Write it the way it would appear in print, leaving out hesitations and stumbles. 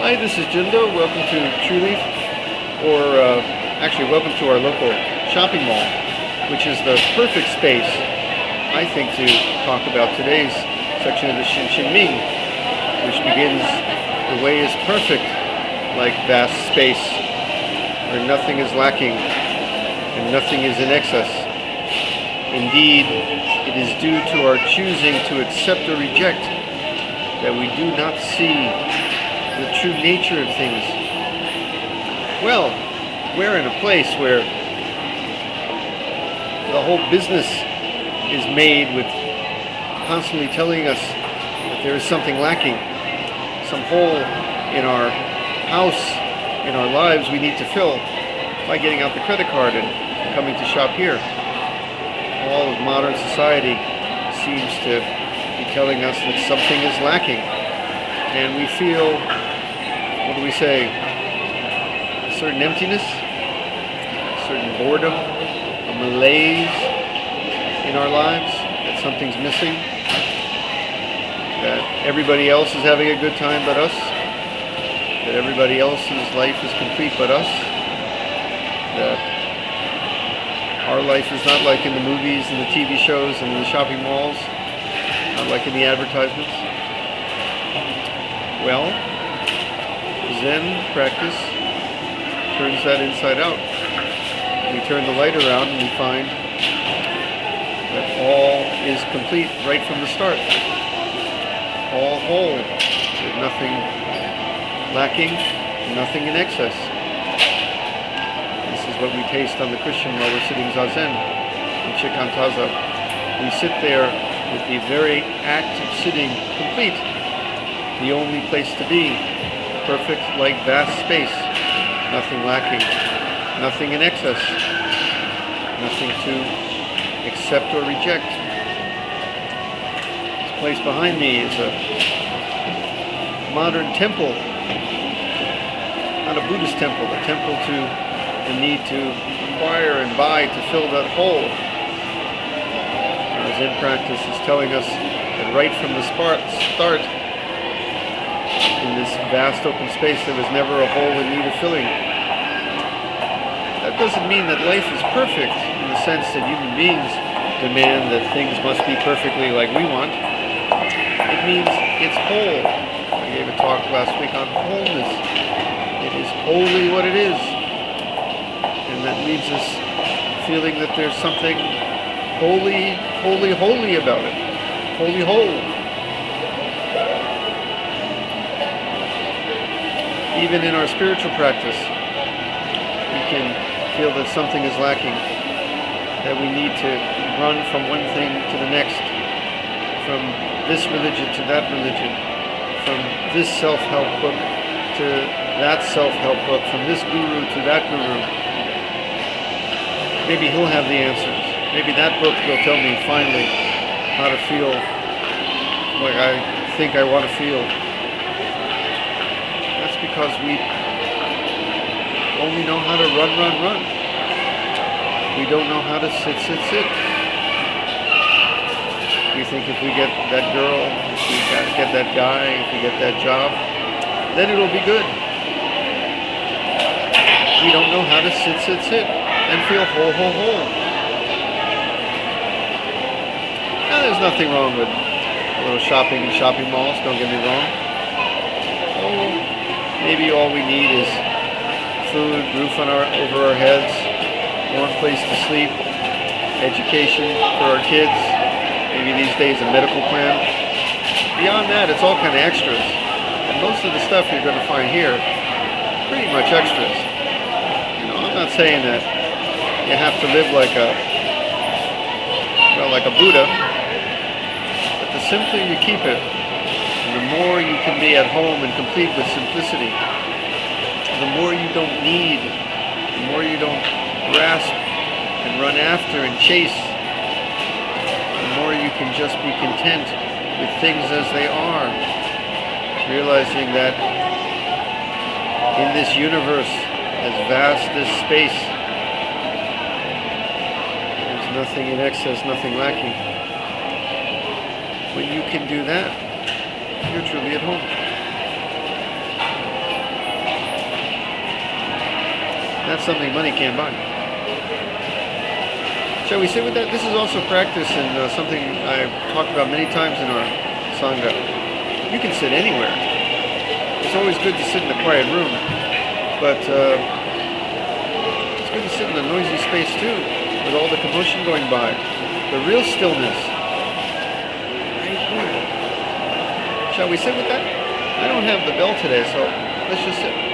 Hi, this is Jindo. Welcome to Treeleaf, or actually welcome to our local shopping mall, which is the perfect space, I think, to talk about today's section of the Shin Ming, which begins, "The way is perfect, like vast space, where nothing is lacking and nothing is in excess. Indeed, it is due to our choosing to accept or reject that we do not see the true nature of things." Well, we're in a place where the whole business is made with constantly telling us that there is something lacking, some hole in our house, in our lives we need to fill by getting out the credit card and coming to shop here. All of modern society seems to be telling us that something is lacking, and we feel, what do we say, a certain emptiness, a certain boredom, a malaise in our lives, that something's missing, that everybody else is having a good time but us, that everybody else's life is complete but us, that our life is not like in the movies and the TV shows and the shopping malls, not like in the advertisements. Well, Zen practice turns that inside out. We turn the light around and we find that all is complete right from the start. All whole, with nothing lacking, nothing in excess. This is what we taste on the Christian while we're sitting Zazen in Shikantaza. We sit there with the very act of sitting complete, the only place to be, perfect like vast space, nothing lacking, nothing in excess, nothing to accept or reject. This place behind me is a modern temple, not a Buddhist temple, a temple to the need to acquire and buy to fill that hole. Our Zen practice is telling us that right from the start, in this vast open space, there was never a hole in need of filling. That doesn't mean that life is perfect in the sense that human beings demand that things must be perfectly like we want. It means it's whole. I gave a talk last week on wholeness. It is wholly what it is. And that leaves us feeling that there's something holy about it. Holy whole. Even in our spiritual practice, we can feel that something is lacking, that we need to run from one thing to the next, from this religion to that religion, from this self-help book to that self-help book, from this guru to that guru. Maybe he'll have the answers. Maybe that book will tell me finally how to feel like I think I want to feel. That's because we only know how to run. We don't know how to sit. We think if we get that girl, if we get that guy, if we get that job, then it'll be good. We don't know how to sit and feel whole. Now, there's nothing wrong with a little shopping in shopping malls, don't get me wrong. Oh, maybe all we need is food, roof over our heads, one place to sleep, education for our kids, maybe these days a medical plan. Beyond that, it's all kind of extras. And most of the stuff you're going to find here, pretty much extras. You know, I'm not saying that you have to live like a Buddha, but the simpler you keep it, and the more you can be at home and complete with simplicity, the more you don't need, the more you don't grasp and run after and chase, the more you can just be content with things as they are, realizing that in this universe as vast as space, there's nothing in excess, nothing lacking. When you can do that, you're truly at home. that's something money can't buy. Shall we sit with that? This is also practice and something I've talked about many times in our Sangha. You can sit anywhere. It's always good to sit in a quiet room, but it's good to sit in a noisy space too, with all the commotion going by. The real stillness. Right here. Shall we sit with that? I don't have the bell today, so let's just sit.